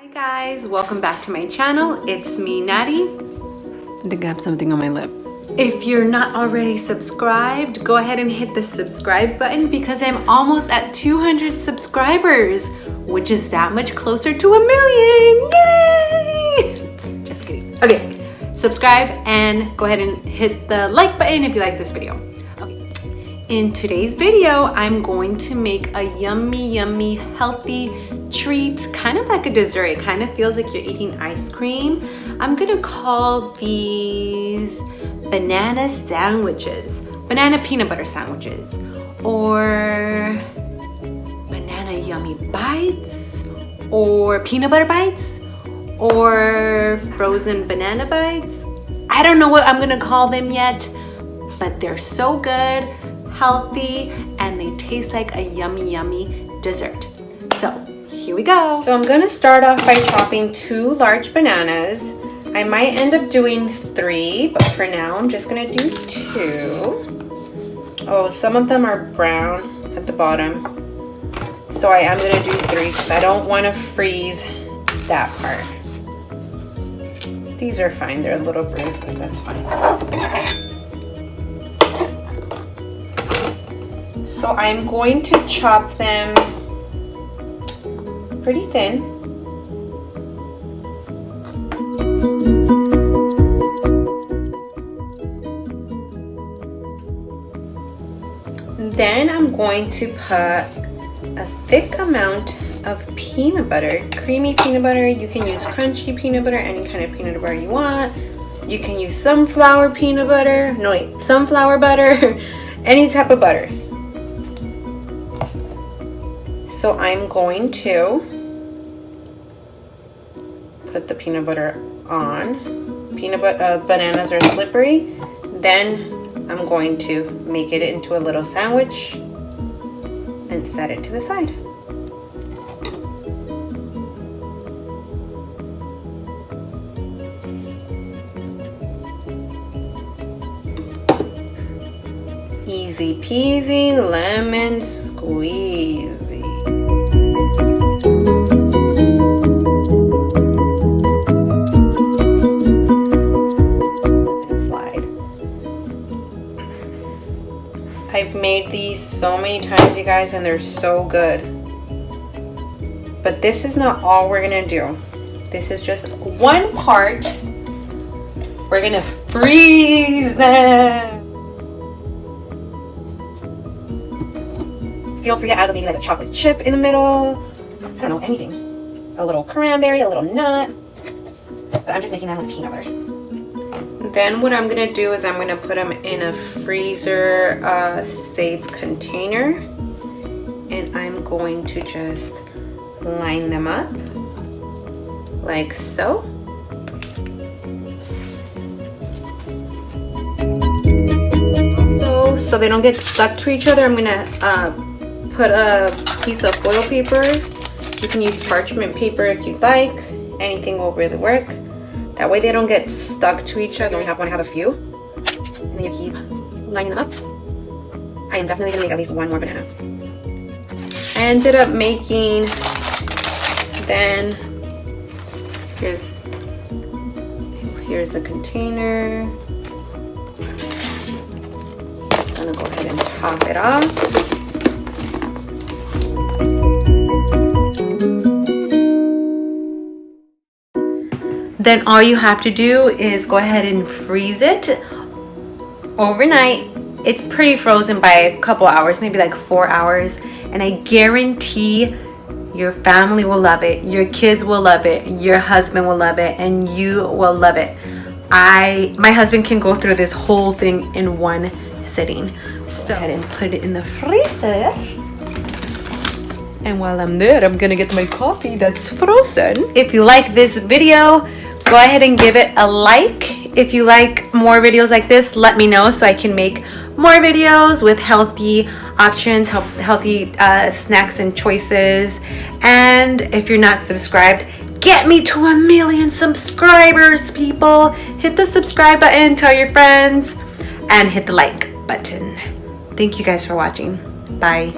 Hi guys, welcome back to my channel. It's me, Natty. I think I have something on my lip. If you're not already subscribed, go ahead and hit the subscribe button because I'm almost at 200 subscribers, which is that much closer to 1,000,000. Yay! Just kidding. Okay, subscribe and go ahead and hit the like button if you like this video. Okay. In today's video, I'm going to make a yummy, healthy treat, kind of like a dessert. It kind of feels like you're eating ice cream. I'm gonna call these banana sandwiches, banana peanut butter sandwiches, or banana yummy bites, or peanut butter bites, or frozen banana bites. I don't know what I'm gonna call them yet, but they're so good, healthy, and they taste like a yummy dessert. So here we go. So I'm gonna start off by chopping 2 large bananas. I might end up doing 3, but for now I'm just gonna do 2. Oh, some of them are brown at the bottom. So I am gonna do 3 because I don't wanna freeze that part. These are fine, they're a little bruised, but that's fine. So I'm going to chop them pretty thin. Then I'm going to put a thick amount of peanut butter, creamy peanut butter. You can use crunchy peanut butter, any kind of peanut butter you want. You can use sunflower peanut butter, sunflower butter, any type of butter. So I'm going to put the peanut butter on. Bananas are slippery. Then I'm going to make it into a little sandwich and set it to the side. Easy peasy lemon squeezy. I've made these so many times, you guys, and they're so good. But this is not all we're gonna do. This is just one part. We're gonna freeze them. Feel free to add maybe like a chocolate chip in the middle. I don't know, anything. A little cranberry, a little nut. But I'm just making them with peanut butter. Then what I'm gonna do is I'm gonna put them in a freezer safe container, and I'm going to just line them up like so. So they don't get stuck to each other, I'm gonna put a piece of foil paper. You can use parchment paper if you'd like. Anything will really work. That way they don't get stuck to each other. You only want to have a few. And then you keep lining them up. I am definitely going to make at least 1 more banana. I ended up making, then, here's the container. I'm going to go ahead and top it off. Then all you have to do is go ahead and freeze it overnight. It's pretty frozen by a couple hours, maybe like 4 hours. And I guarantee your family will love it. Your kids will love it. Your husband will love it. And you will love it. My husband can go through this whole thing in one sitting. So go ahead and put it in the freezer. And while I'm there, I'm gonna get my coffee that's frozen. If you like this video, go ahead and give it a like. If you like more videos like this, let me know so I can make more videos with healthy options, healthy snacks and choices. And if you're not subscribed, get me to 1,000,000 subscribers, people. Hit the subscribe button, tell your friends, and hit the like button. Thank you guys for watching. Bye.